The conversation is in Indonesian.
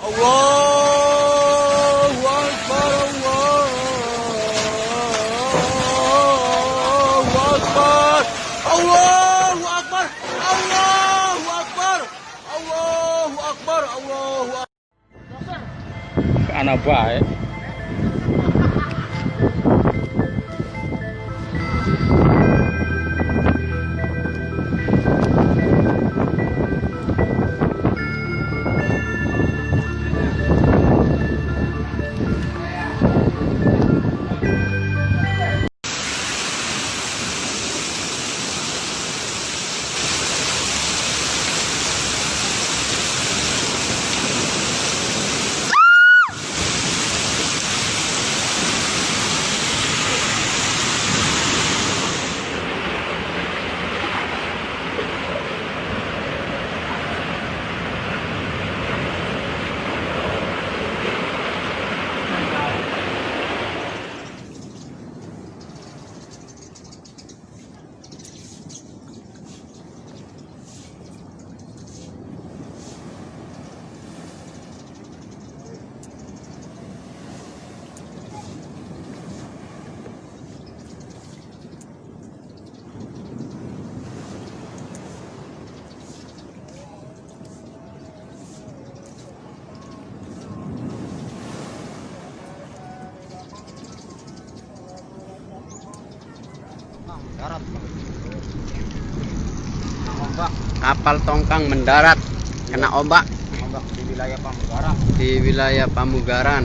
Allahu Akbar, Allahu Akbar, Allahu Akbar, Allahu Akbar, Allahu Akbar, Allahu Akbar. Anak baik. Kapal tongkang mendarat kena ombak di wilayah Pamugaran. di wilayah Pamugaran.